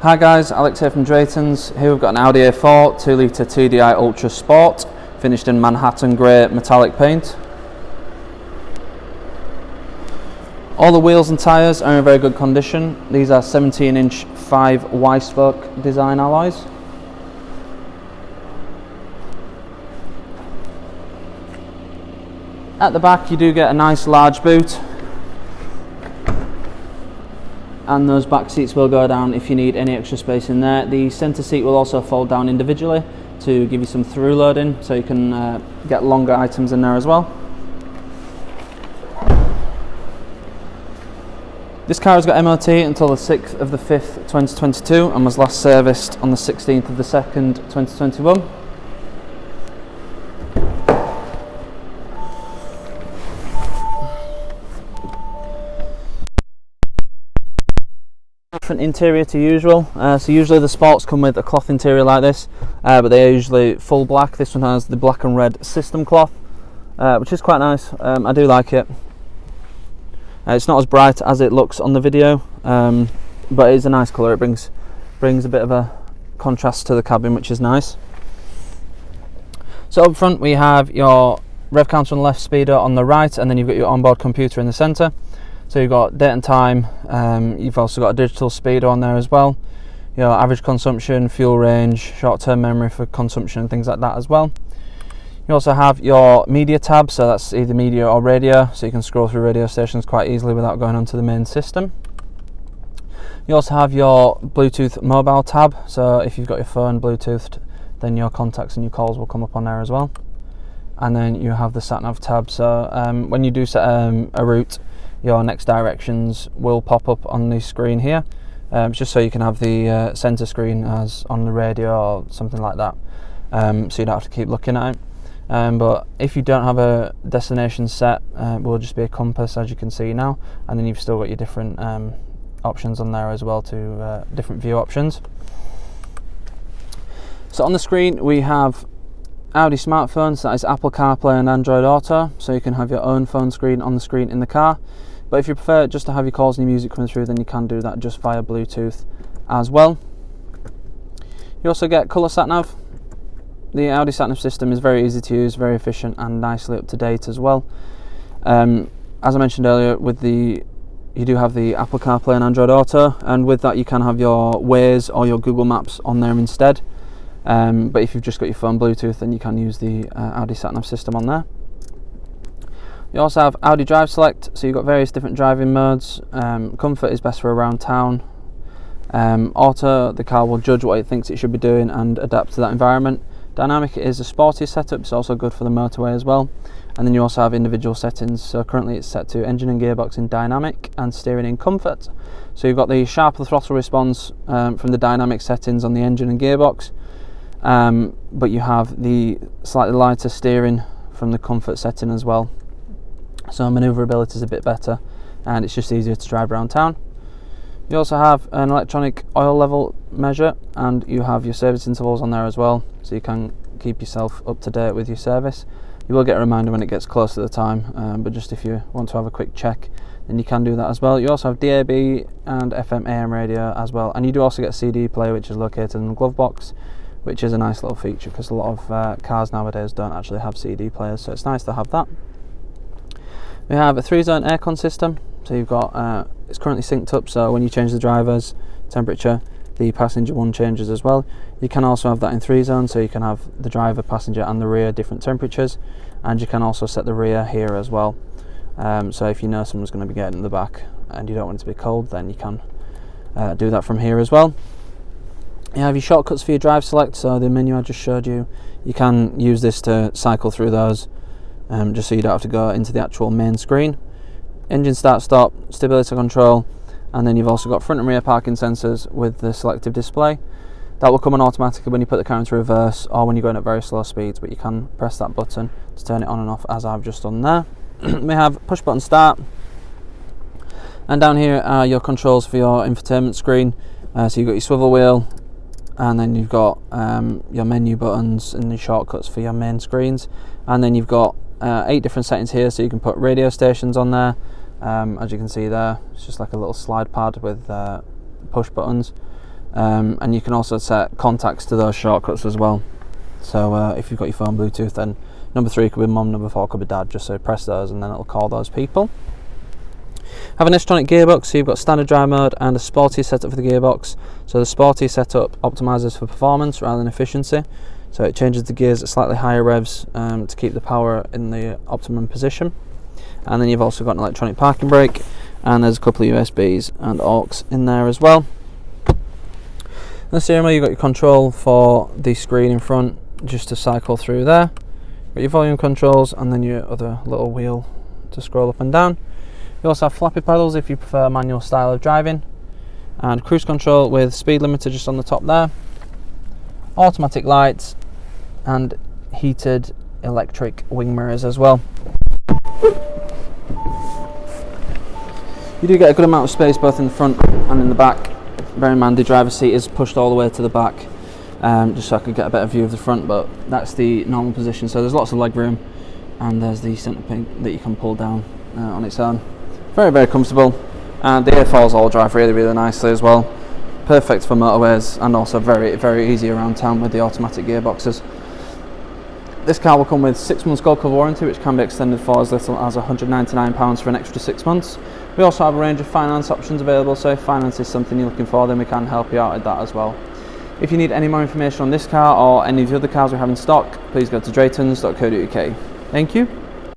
Hi guys, Alex here from Drayton's. Here we've got an Audi A4 2 litre TDI Ultra Sport, finished in Manhattan grey metallic paint. All the wheels and tyres are in very good condition. These are 17-inch 5 Y-spoke design alloys. At the back you do get a nice large boot, and those back seats will go down if you need any extra space in there. The centre seat will also fold down individually to give you some through loading, so you can get longer items in there as well. This car has got MOT until the 6th of the 5th 2022 and was last serviced on the 16th of the 2nd 2021. Different interior to usual, so usually the Sports come with a cloth interior like this, but they are usually full black. This one has the black and red system cloth, which is quite nice. I do like it. It's not as bright as it looks on the video, but it is a nice colour. It brings a bit of a contrast to the cabin, which is nice. So up front we have your rev counter on the left, speedo on the right, and then you've got your onboard computer in the centre. So you've got date and time, you've also got a digital speedo on there as well, your average consumption, fuel range, short-term memory for consumption and things like that as well. You also have your media tab, so that's either media or radio, so you can scroll through radio stations quite easily without going onto the main system. You also have your Bluetooth mobile tab, so if you've got your phone Bluetoothed, then your contacts and your calls will come up on there as well. And then you have the sat nav tab, so when you do set a route, your next directions will pop up on the screen here, just so you can have the centre screen as on the radio or something like that, so you don't have to keep looking at it. But if you don't have a destination set, it will just be a compass, as you can see now, and then you've still got your different options on there as well, to different view options. So on the screen we have Audi smartphones, that is Apple CarPlay and Android Auto, so you can have your own phone screen on the screen in the car. But if you prefer just to have your calls and your music coming through, then you can do that just via Bluetooth as well. You also get colour sat nav. The Audi sat nav system is very easy to use, very efficient and nicely up to date as well. As I mentioned earlier, you do have the Apple CarPlay and Android Auto, and with that you can have your Waze or your Google Maps on there instead. But if you've just got your phone Bluetooth, then you can use the Audi sat nav system on there. You also have Audi Drive Select, so you've got various different driving modes. Comfort is best for around town. Auto, the car will judge what it thinks it should be doing and adapt to that environment. Dynamic is a sportier setup, it's also good for the motorway as well. And then you also have individual settings, so currently it's set to engine and gearbox in dynamic and steering in comfort. So you've got the sharper throttle response from the dynamic settings on the engine and gearbox, but you have the slightly lighter steering from the comfort setting as well. So manoeuvrability is a bit better, and it's just easier to drive around town. You also have an electronic oil level measure, and you have your service intervals on there as well, so you can keep yourself up to date with your service. You will get a reminder when it gets close to the time, but just if you want to have a quick check, then you can do that as well. You also have DAB and FM AM radio as well, and you do also get a CD player, which is located in the glove box, which is a nice little feature because a lot of cars nowadays don't actually have CD players, so it's nice to have that. We have a 3-zone aircon system, so you've got it's currently synced up, so when you change the driver's temperature, the passenger one changes as well. You can also have that in 3 zones, so you can have the driver, passenger and the rear different temperatures, and you can also set the rear here as well. So if you know someone's going to be getting in the back and you don't want it to be cold, then you can do that from here as well. You have your shortcuts for your drive select, so the menu I just showed you, you can use this to cycle through those, just so you don't have to go into the actual main screen. Engine start stop, stability control, and then you've also got front and rear parking sensors with the selective display. That will come on automatically when you put the car into reverse or when you're going at very slow speeds, but you can press that button to turn it on and off, as I've just done there. We have push button start, and down here are your controls for your infotainment screen. So you've got your swivel wheel, and then you've got your menu buttons and the shortcuts for your main screens, and then you've got 8 different settings here, so you can put radio stations on there. As you can see there, it's just like a little slide pad with push buttons. and you can also set contacts to those shortcuts as well. So if you've got your phone Bluetooth, then number 3 could be mum, number 4 could be dad, just so press those and then it'll call those people. Have an S Tronic gearbox, so you've got standard drive mode and a sporty setup for the gearbox. So the sporty setup optimises for performance rather than efficiency, so it changes the gears at slightly higher revs to keep the power in the optimum position. And then you've also got an electronic parking brake, and there's a couple of USBs and aux in there as well. The steering wheel, you've got your control for the screen in front, just to cycle through there. You've got your volume controls and then your other little wheel to scroll up and down. You also have flappy pedals if you prefer a manual style of driving, and cruise control with speed limiter just on the top there, automatic lights and heated electric wing mirrors as well. You do get a good amount of space both in the front and in the back. Bear in mind the driver's seat is pushed all the way to the back, just so I could get a better view of the front, but that's the normal position. So there's lots of leg room, and there's the centre pin that you can pull down on its own. Very, very comfortable, and the A4s all drive really, really nicely as well. Perfect for motorways, and also very, very easy around town with the automatic gearboxes. This car will come with 6 months gold cover warranty, which can be extended for as little as £199 for an extra 6 months. We also have a range of finance options available, so if finance is something you're looking for, then we can help you out with that as well. If you need any more information on this car or any of the other cars we have in stock, please go to draytons.co.uk. Thank you.